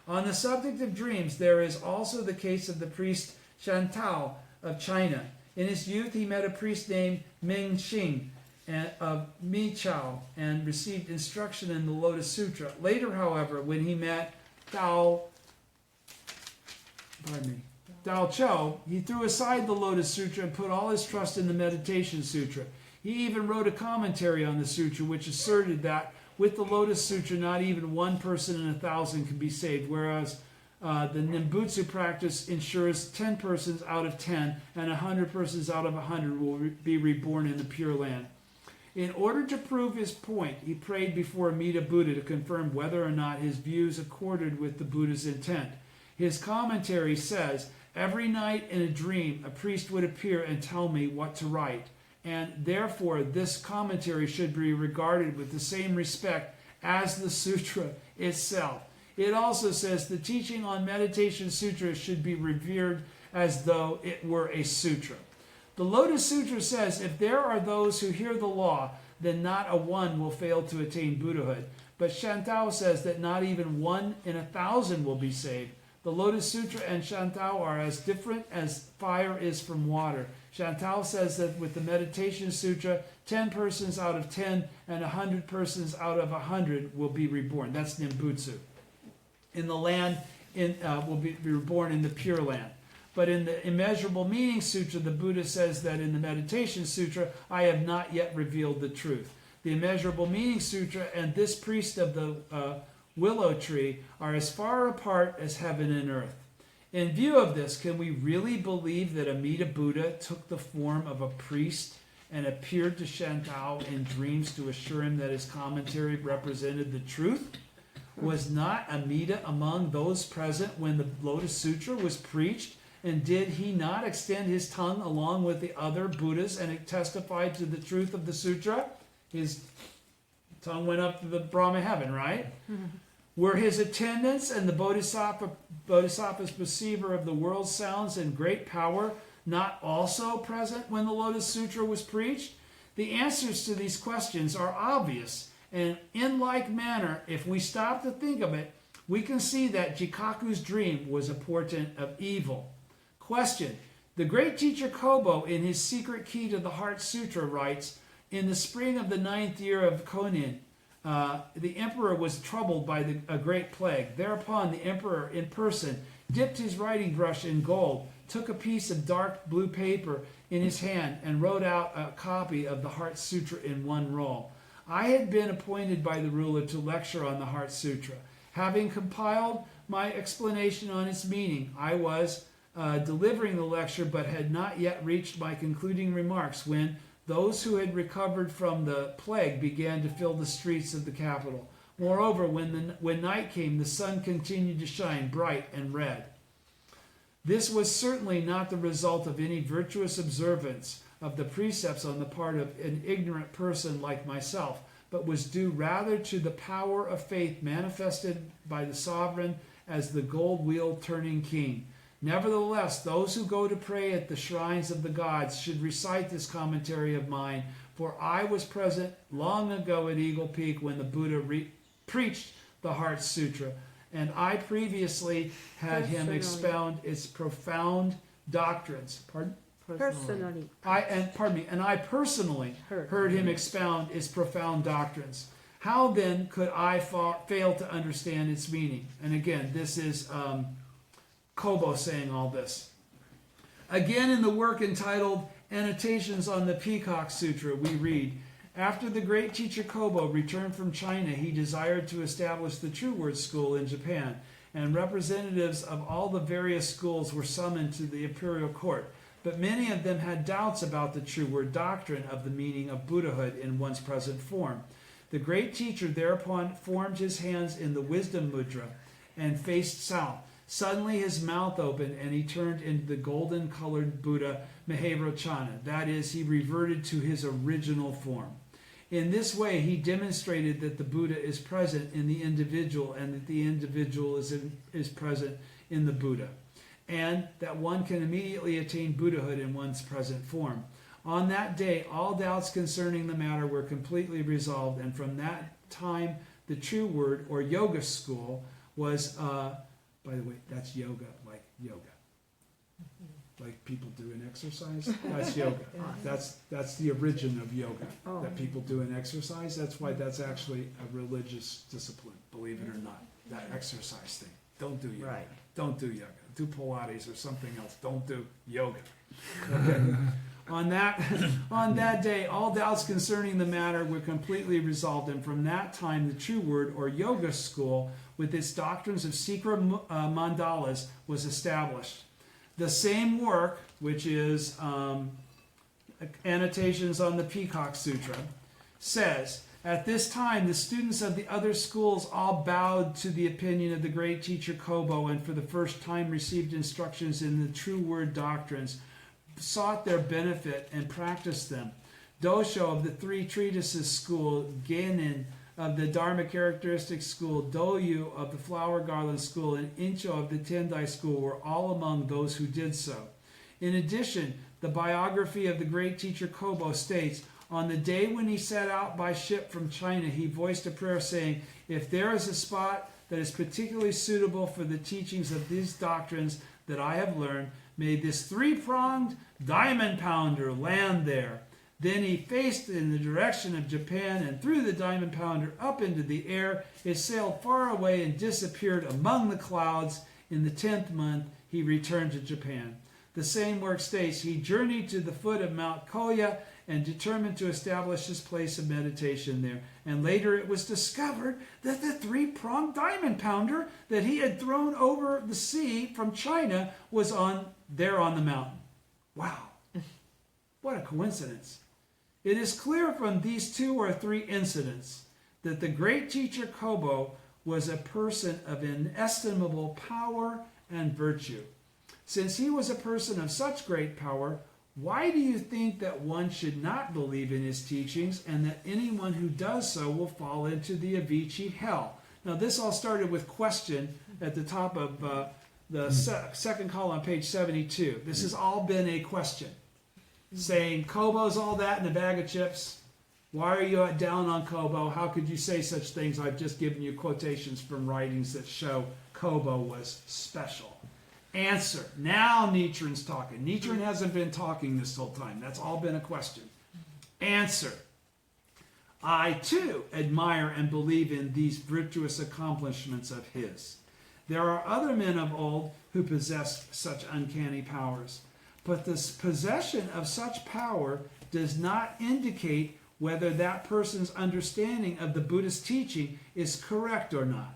On the subject of dreams, there is also the case of the priest Shantao of China. In his youth, he met a priest named Ming Xing of Michao and received instruction in the Lotus Sutra. Later, however, when he met Dao Cho, he threw aside the Lotus Sutra and put all his trust in the Meditation Sutra. He even wrote a commentary on the sutra which asserted that with the Lotus Sutra, not even 1 person in 1,000 can be saved, whereas the Nimbutsu practice ensures 10 persons out of 10 and 100 persons out of 100 will be reborn in the Pure Land. In order to prove his point, he prayed before Amida Buddha to confirm whether or not his views accorded with the Buddha's intent. His commentary says, "Every night in a dream, a priest would appear and tell me what to write, and therefore this commentary should be regarded with the same respect as the sutra itself." It also says the teaching on Meditation Sutra should be revered as though it were a sutra. The Lotus Sutra says, if there are those who hear the law, then not a one will fail to attain Buddhahood. But Shantao says that not even 1 in 1,000 will be saved. The Lotus Sutra and Shantao are as different as fire is from water. Shantao says that with the Meditation Sutra, 10 persons out of 10 and 100 persons out of 100 will be reborn. That's Nimbutsu. In the land will be reborn in the Pure Land. But in the Immeasurable Meaning Sutra, the Buddha says that in the Meditation Sutra, I have not yet revealed the truth. The Immeasurable Meaning Sutra and this priest of the willow tree are as far apart as heaven and earth. In view of this, can we really believe that Amida Buddha took the form of a priest and appeared to Shantao in dreams to assure him that his commentary represented the truth? Was not Amida among those present when the Lotus Sutra was preached? And did he not extend his tongue along with the other Buddhas and testify to the truth of the sutra? His tongue went up to the Brahma heaven, right? Were his attendants and the Bodhisattva's perceiver of the world sounds and great power not also present when the Lotus Sutra was preached? The answers to these questions are obvious, and in like manner, if we stop to think of it, we can see that Jikaku's dream was a portent of evil. Question. The great teacher Kobo, in his secret key to the Heart Sutra, writes, in the spring of the 9th year of Konin, the emperor was troubled by a great plague. Thereupon the emperor in person dipped his writing brush in gold, took a piece of dark blue paper in his hand, and wrote out a copy of the Heart Sutra in one roll. I had been appointed by the ruler to lecture on the Heart Sutra. Having compiled my explanation on its meaning, I was delivering the lecture but had not yet reached my concluding remarks when those who had recovered from the plague began to fill the streets of the capital. Moreover, when night came, the sun continued to shine bright and red. This was certainly not the result of any virtuous observance of the precepts on the part of an ignorant person like myself, but was due rather to the power of faith manifested by the sovereign as the gold wheel turning king. Nevertheless, those who go to pray at the shrines of the gods should recite this commentary of mine, for I was present long ago at Eagle Peak when the Buddha preached the Heart Sutra, and I previously had him expound its profound doctrines. Personally. I personally heard him expound its profound doctrines. How then could I fail to understand its meaning? And again, this is Kobo saying all this. Again, in the work entitled Annotations on the Peacock Sutra, we read, after the great teacher Kobo returned from China, he desired to establish the True Word School in Japan, and representatives of all the various schools were summoned to the imperial court. But many of them had doubts about the true word doctrine of the meaning of Buddhahood in one's present form. The great teacher thereupon formed his hands in the wisdom mudra and faced south. Suddenly his mouth opened and he turned into the golden-colored Buddha Mahevrochana. That is, he reverted to his original form. In this way, he demonstrated that the Buddha is present in the individual and that the individual is present in the Buddha, and that one can immediately attain Buddhahood in one's present form. On that day, all doubts concerning the matter were completely resolved, and from that time, the true word, or yoga school, was, by the way, that's yoga, like yoga. Like people do in exercise, that's yoga. That's the origin of yoga, that people do in exercise. That's why that's actually a religious discipline, believe it or not, that exercise thing. Don't do yoga. Right. Don't do yoga. Do Pilates or something else. Don't do yoga. Okay. On that day, all doubts concerning the matter were completely resolved, and from that time, the true word, or yoga school, with its doctrines of secret mandalas, was established. The same work, which is Annotations on the Peacock Sutra, says, at this time, the students of the other schools all bowed to the opinion of the great teacher Kobo, and for the first time received instructions in the true word doctrines, sought their benefit and practiced them. Dosho of the three treatises school, Genin of the Dharma characteristics school, Doyu of the flower garland school, and Incho of the Tendai school were all among those who did so. In addition, the biography of the great teacher Kobo states, on the day when he set out by ship from China, he voiced a prayer saying, if there is a spot that is particularly suitable for the teachings of these doctrines that I have learned, may this three-pronged diamond pounder land there. Then he faced in the direction of Japan and threw the diamond pounder up into the air. It sailed far away and disappeared among the clouds In the 10th month, he returned to Japan. The same work states, he journeyed to the foot of Mount Koya and determined to establish his place of meditation there. And later it was discovered that the three-pronged diamond pounder that he had thrown over the sea from China was there on the mountain. Wow. What a coincidence. It is clear from these 2 or 3 incidents that the great teacher Kobo was a person of inestimable power and virtue. Since he was a person of such great power, why do you think that one should not believe in his teachings and that anyone who does so will fall into the Avicii hell? Now, this all started with question at the top of the second column on page 72. This has all been a question, saying Kobo's all that in a bag of chips. Why are you down on Kobo? How could you say such things? I've just given you quotations from writings that show Kobo was special. Answer. Now Nichiren's talking. Nichiren hasn't been talking this whole time. That's all been a question. Answer. I, too, admire and believe in these virtuous accomplishments of his. There are other men of old who possess such uncanny powers, but the possession of such power does not indicate whether that person's understanding of the Buddhist teaching is correct or not.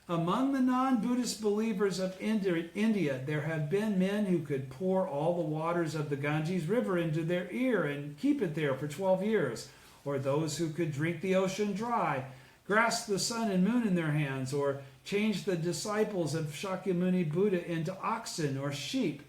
Among the non-Buddhist believers of India, there have been men who could pour all the waters of the Ganges River into their ear and keep it there for 12 years, or those who could drink the ocean dry, grasp the sun and moon in their hands, or change the disciples of Shakyamuni Buddha into oxen or sheep.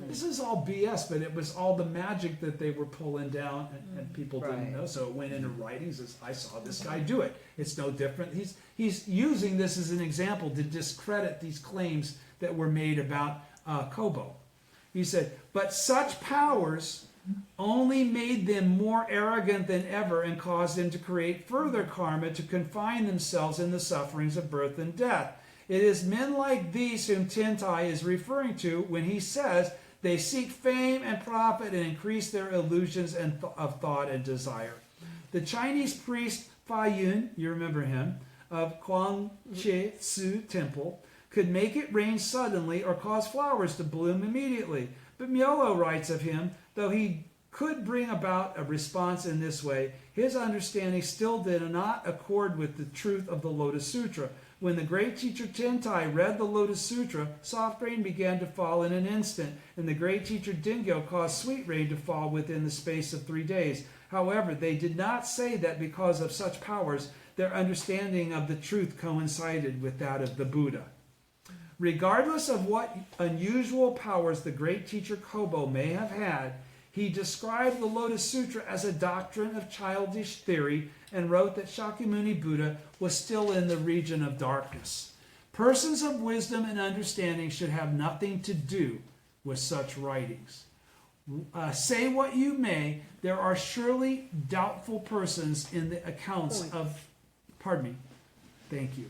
This is all BS, but it was all the magic that they were pulling down, and people didn't know. So it went into writings as, I saw this guy do it. It's no different. He's using this as an example to discredit these claims that were made about Kobo. He said, but such powers only made them more arrogant than ever and caused them to create further karma to confine themselves in the sufferings of birth and death. It is men like these whom Tentai is referring to when he says they seek fame and profit and increase their illusions of thought and desire. The Chinese priest Fa Yun, you remember him, of Guangche Su Temple, could make it rain suddenly or cause flowers to bloom immediately. But Miolo writes of him, though he could bring about a response in this way, his understanding still did not accord with the truth of the Lotus Sutra. When the great teacher Tentai read the Lotus Sutra, soft rain began to fall in an instant, and the great teacher Dingyo caused sweet rain to fall within the space of 3 days. However, they did not say that because of such powers, their understanding of the truth coincided with that of the Buddha. Regardless of what unusual powers the great teacher Kobo may have had, he described the Lotus Sutra as a doctrine of childish theory and wrote that Shakyamuni Buddha was still in the region of darkness. Persons of wisdom and understanding should have nothing to do with such writings. Say what you may, there are surely doubtful persons in the accounts of... Pardon me. Thank you.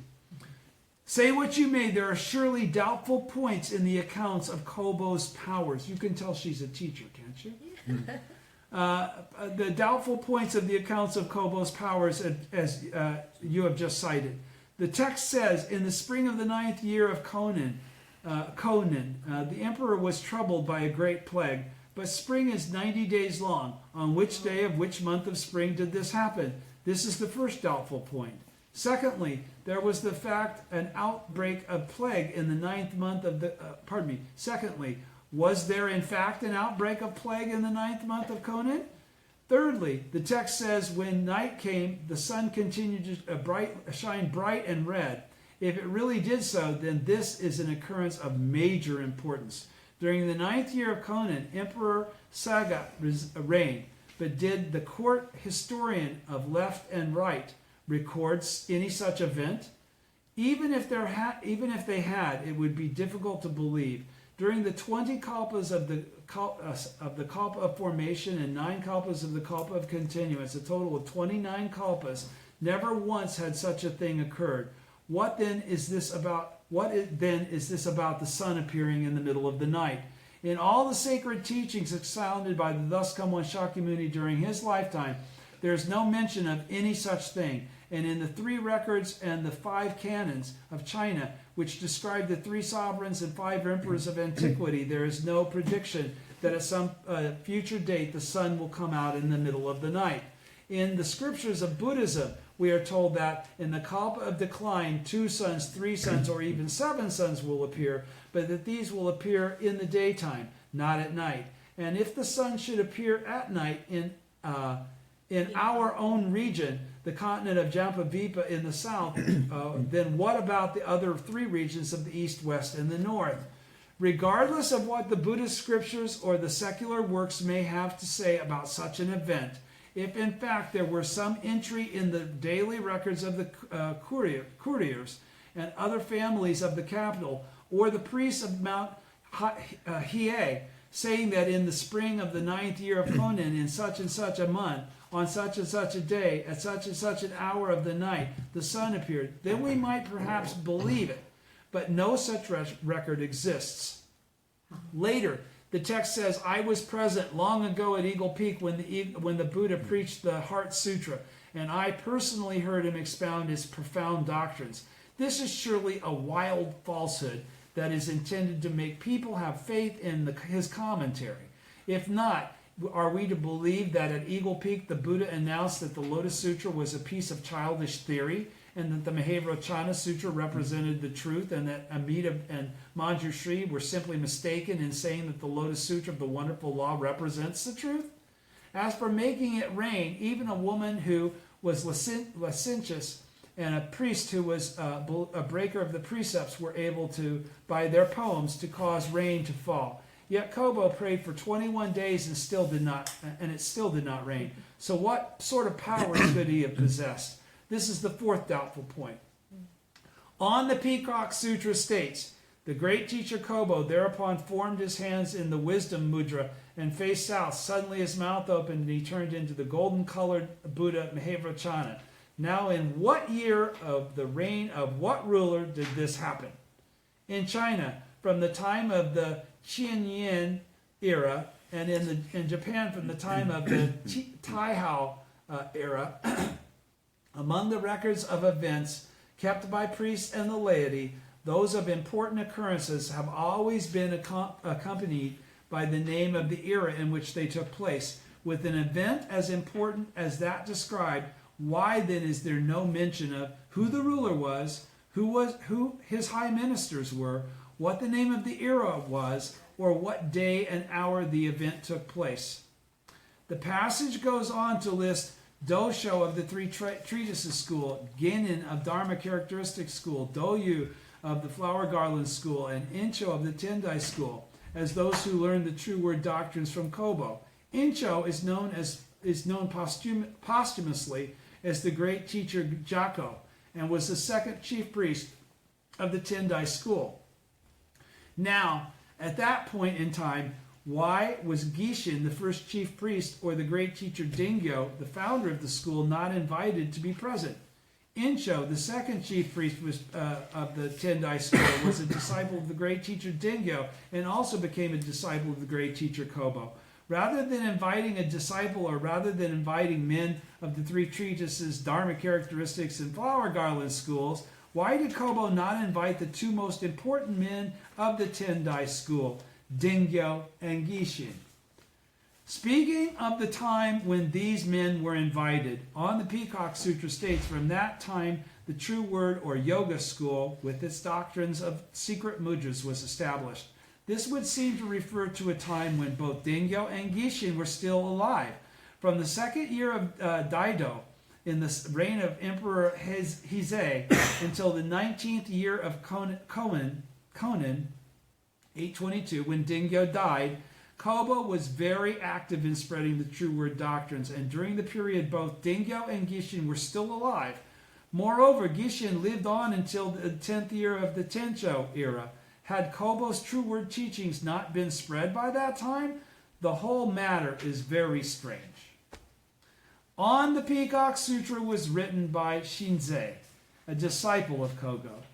Say what you may, there are surely doubtful points in the accounts of Kobo's powers. You can tell she's a teacher, can't you? The doubtful points of the accounts of Kobo's powers, as you have just cited. The text says, in the spring of the 9th year of Konin, the emperor was troubled by a great plague. But spring is 90 days long. On which day of which month of spring did this happen? This is the first doubtful point. Secondly, there was the fact an outbreak of plague in the 9th month of the... Secondly, was there in fact an outbreak of plague in the 9th month of Konin? Thirdly, the text says when night came, the sun continued to shine bright and red. If it really did so, then this is an occurrence of major importance. During the 9th year of Konin, Emperor Saga reigned, but did the court historian of left and right record any such event? Even if they had, it would be difficult to believe. During the 20 kalpas of the kalpa of formation and 9 kalpas of the kalpa of continuance, a total of 29 kalpas, never once had such a thing occurred. What then is this about the sun appearing in the middle of the night? In all the sacred teachings expounded by the thus come one Shakyamuni during his lifetime, there is no mention of any such thing. And in the 3 records and the 5 canons of China, which describe the 3 sovereigns and 5 emperors of antiquity, there is no prediction that at some future date the sun will come out in the middle of the night. In the scriptures of Buddhism, we are told that in the kalpa of decline, 2 suns, 3 suns, or even 7 suns will appear, but that these will appear in the daytime, not at night. And if the sun should appear at night in our own region, the continent of Jampavipa in the south, then what about the other 3 regions of the east, west, and the north? Regardless of what the Buddhist scriptures or the secular works may have to say about such an event, if in fact there were some entry in the daily records of the couriers and other families of the capital, or the priests of Mount Hiei, saying that in the spring of the 9th year of Konin, in such and such a month, on such and such a day, at such and such an hour of the night, the sun appeared, then we might perhaps believe it. But no such record exists. Later, the text says, I was present long ago at Eagle Peak when the Buddha preached the Heart Sutra, and I personally heard him expound his profound doctrines. This is surely a wild falsehood that is intended to make people have faith in his commentary. If not, are we to believe that at Eagle Peak the Buddha announced that the Lotus Sutra was a piece of childish theory, and that the Mahavajracana Sutra represented the truth, and that Amida and Manjushri were simply mistaken in saying that the Lotus Sutra of the Wonderful Law represents the truth? As for making it rain, even a woman who was licentious and a priest who was a breaker of the precepts were able to, by their poems, to cause rain to fall. Yet Kobo prayed for 21 days and it still did not rain. So what sort of powers could he have possessed? This is the 4th doubtful point. On the Peacock Sutra states, the great teacher Kobo thereupon formed his hands in the wisdom mudra and faced south. Suddenly his mouth opened and he turned into the golden-colored Buddha Mahavajracana. Now in what year of the reign of what ruler did this happen? In China, from the time of the Qianyin era, and in Japan from the time of the Taihao era, among the records of events kept by priests and the laity, those of important occurrences have always been accompanied by the name of the era in which they took place. With an event as important as that described, why then is there no mention of who the ruler was, who his high ministers were, what the name of the era was, or what day and hour the event took place? The passage goes on to list Dosho of the 3 treatises school, Genin of Dharma characteristics school, Doyu of the flower garland school, and Incho of the Tendai school, as those who learned the true word doctrines from Kobo. Incho is known posthumously as the great teacher Jako, and was the 2nd chief priest of the Tendai school. Now, at that point in time, why was Gishin, the 1st chief priest, or the great teacher Dingyo, the founder of the school, not invited to be present? Incho, the 2nd chief priest of the Tendai school, was a disciple of the great teacher Dingyo, and also became a disciple of the great teacher Kobo. Rather than inviting a disciple, or rather than inviting men of the 3 treatises, Dharma characteristics, and flower garland schools, why did Kobo not invite the 2 most important men of the Tendai school, Dingyo and Gishin? Speaking of the time when these men were invited, on the Peacock Sutra states, from that time the true word or yoga school with its doctrines of secret mudras was established. This would seem to refer to a time when both Dingyo and Gishin were still alive. From the 2nd year of Daido, in the reign of Emperor Heizei, until the 19th year of Konin, 822, when Dingyo died, Kobo was very active in spreading the true word doctrines, and during the period both Dingyo and Gishin were still alive. Moreover, Gishin lived on until the 10th year of the Tencho era. Had Kobo's true word teachings not been spread by that time, the whole matter is very strange. On the Peacock Sutra was written by Shinzei, a disciple of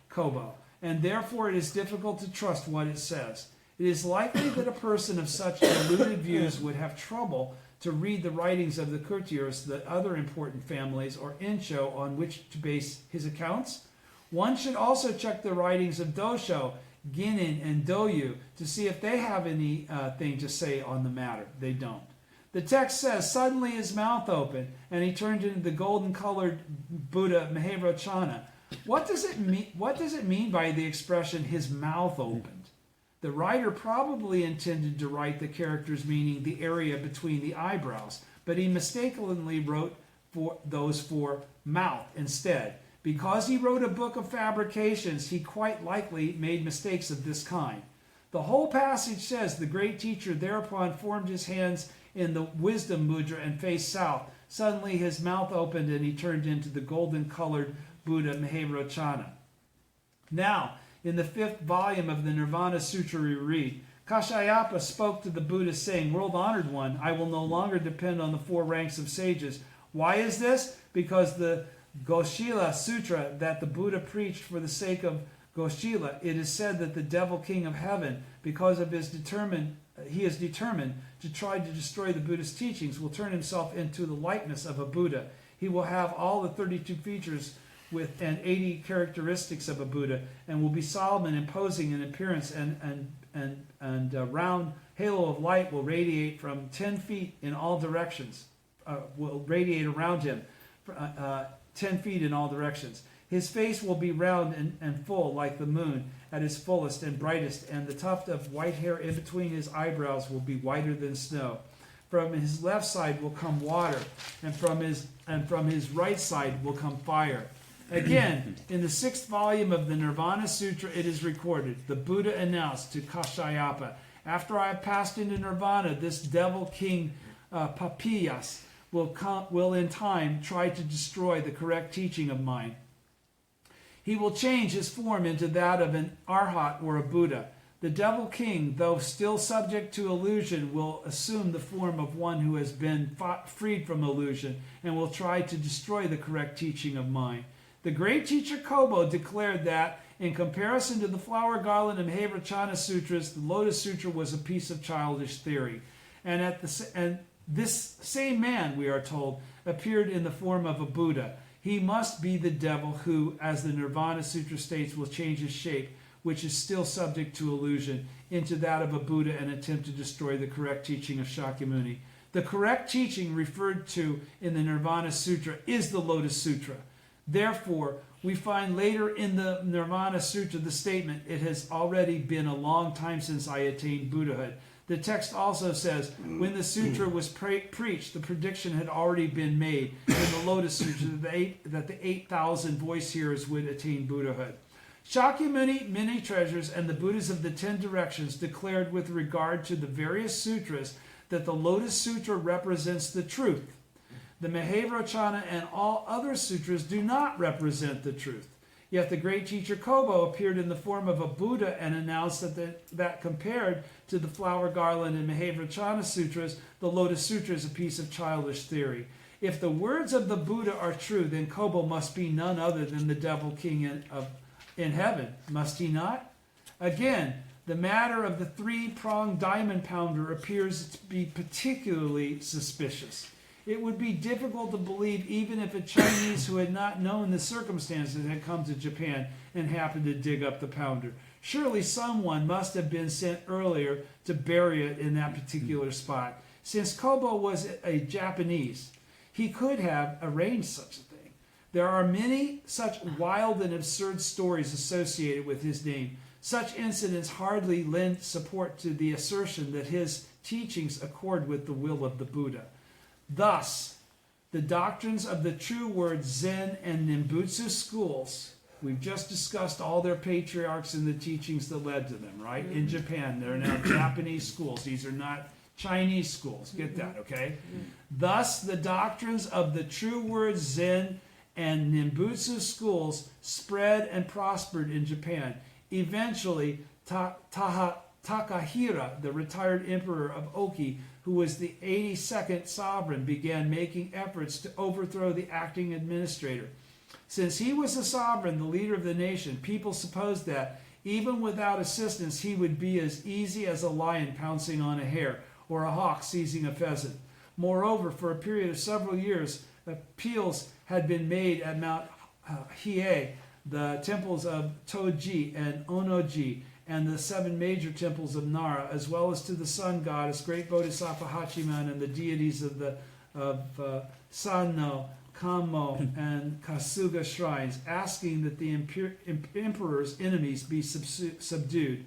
Kobo, and therefore it is difficult to trust what it says. It is likely that a person of such deluded views would have trouble to read the writings of the courtiers, the other important families, or insho on which to base his accounts? One should also check the writings of Dosho, Ginin, and Doyu to see if they have anything to say on the matter. They don't. The text says, suddenly his mouth opened, and he turned into the golden-colored Buddha Mahevajana. What does it mean? What does it mean by the expression "his mouth opened"? The writer probably intended to write the characters meaning the area between the eyebrows, but he mistakenly wrote for mouth instead. Because he wrote a book of fabrications, he quite likely made mistakes of this kind. The whole passage says the great teacher thereupon formed his hands in the wisdom mudra and faced south. Suddenly his mouth opened and he turned into the golden-colored Buddha Mahevajana. Now, in the 5th volume of the Nirvana Sutra we read, Kashyapa spoke to the Buddha saying, World-honored one, I will no longer depend on the 4 ranks of sages. Why is this? Because the Goshila Sutra that the Buddha preached for the sake of Goshila, it is said that the devil king of heaven, because of he is determined to try to destroy the Buddha's teachings, will turn himself into the likeness of a Buddha. He will have all the 32 features and 80 characteristics of a Buddha, and will be solemn and imposing in appearance, and a round halo of light will radiate from 10 feet in all directions, will radiate around him 10 feet in all directions. His face will be round and full like the moon at its fullest and brightest, and the tuft of white hair in between his eyebrows will be whiter than snow. From his left side will come water, and from his right side will come fire. Again, in the 6th volume of the Nirvana Sutra, it is recorded, the Buddha announced to Kashyapa, after I have passed into Nirvana, this devil king Papiyas will in time try to destroy the correct teaching of mine. He will change his form into that of an Arhat or a Buddha. The devil king, though still subject to illusion, will assume the form of one who has been freed from illusion and will try to destroy the correct teaching of mine. The great teacher Kobo declared that, in comparison to the flower garland and Mahevajana sutras, the Lotus Sutra was a piece of childish theory. And this same man, we are told, appeared in the form of a Buddha. He must be the devil who, as the Nirvana Sutra states, will change his shape, which is still subject to illusion, into that of a Buddha and attempt to destroy the correct teaching of Shakyamuni. The correct teaching referred to in the Nirvana Sutra is the Lotus Sutra. Therefore, we find later in the Nirvana Sutra the statement, it has already been a long time since I attained Buddhahood. The text also says, when the sutra was preached, the prediction had already been made in the Lotus Sutra that the 8,000 voice hearers would attain Buddhahood. Shakyamuni, many treasures, and the Buddhas of the 10 directions declared with regard to the various sutras that the Lotus Sutra represents the truth. The Mahevajana and all other sutras do not represent the truth. Yet the great teacher Kobo appeared in the form of a Buddha and announced that compared to the flower garland and Mahevajana sutras, the Lotus Sutra is a piece of childish theory. If the words of the Buddha are true, then Kobo must be none other than the devil king in heaven, must he not? Again, the matter of the 3-pronged diamond pounder appears to be particularly suspicious. It would be difficult to believe even if a Chinese who had not known the circumstances had come to Japan and happened to dig up the pounder. Surely someone must have been sent earlier to bury it in that particular spot. Since Kobo was a Japanese, he could have arranged such a thing. There are many such wild and absurd stories associated with his name. Such incidents hardly lend support to the assertion that his teachings accord with the will of the Buddha. Thus, the doctrines of the true word Zen and Nimbutsu schools, we've just discussed all their patriarchs and the teachings that led to them, right? In Japan, they're now Japanese schools. These are not Chinese schools. Get that, okay? Thus, the doctrines of the true word Zen and Nimbutsu schools spread and prospered in Japan. Eventually, Takahira, the retired emperor of Oki, who was the 82nd sovereign, began making efforts to overthrow the acting administrator. Since he was the sovereign, the leader of the nation, people supposed that, even without assistance, he would be as easy as a lion pouncing on a hare or a hawk seizing a pheasant. Moreover, for a period of several years, appeals had been made at Mount Hiei, the temples of Toji and Onoji, and the 7 major temples of Nara, as well as to the sun goddess, great Bodhisattva Hachiman, and the deities of Sanno, Kamo, and Kasuga shrines, asking that the emperor's enemies be subdued,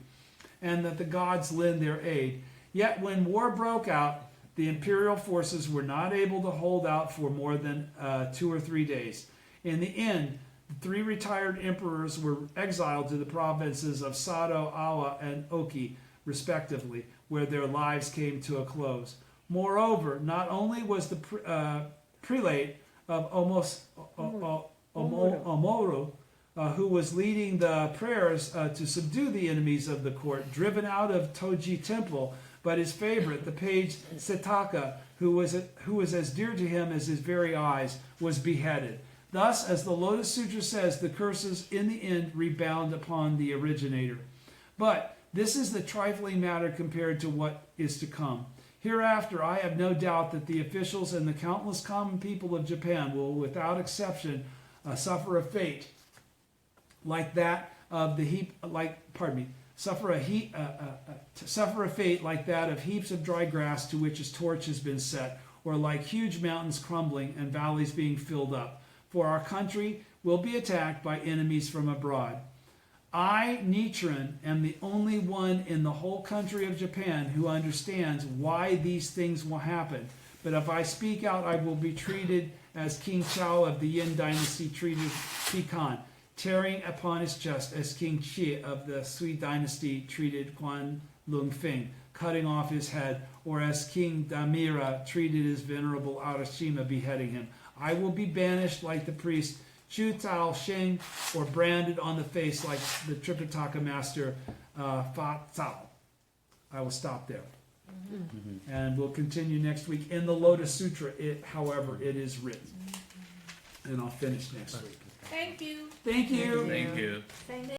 and that the gods lend their aid. Yet when war broke out, the imperial forces were not able to hold out for more than 2 or 3 days. In the end, the 3 retired emperors were exiled to the provinces of Sado, Awa, and Oki, respectively, where their lives came to a close. Moreover, not only was the prelate of Omoru, who was leading the prayers to subdue the enemies of the court, driven out of Toji Temple, but his favorite, the page Setaka, who was as dear to him as his very eyes, was beheaded. Thus, as the Lotus Sutra says, the curses in the end rebound upon the originator. But this is the trifling matter compared to what is to come. Hereafter, I have no doubt that the officials and the countless common people of Japan will, without exception, suffer a fate like that of the suffer a fate like that of heaps of dry grass to which a torch has been set, or like huge mountains crumbling and valleys being filled up. For our country will be attacked by enemies from abroad. I, Nichiren, am the only one in the whole country of Japan who understands why these things will happen. But if I speak out, I will be treated as King Chao of the Yin dynasty treated Pikan, tearing upon his chest, as King Qi of the Sui dynasty treated Guan Lungfeng, cutting off his head, or as King Damira treated his venerable Arashima, beheading him. I will be banished like the priest Chu Tao Sheng, or branded on the face like the Tripitaka master Fa Cao. I will stop there. Mm-hmm. And we'll continue next week. In the Lotus Sutra, however, it is written. And I'll finish next week. Thank you. Thank you. Thank you. Thank you.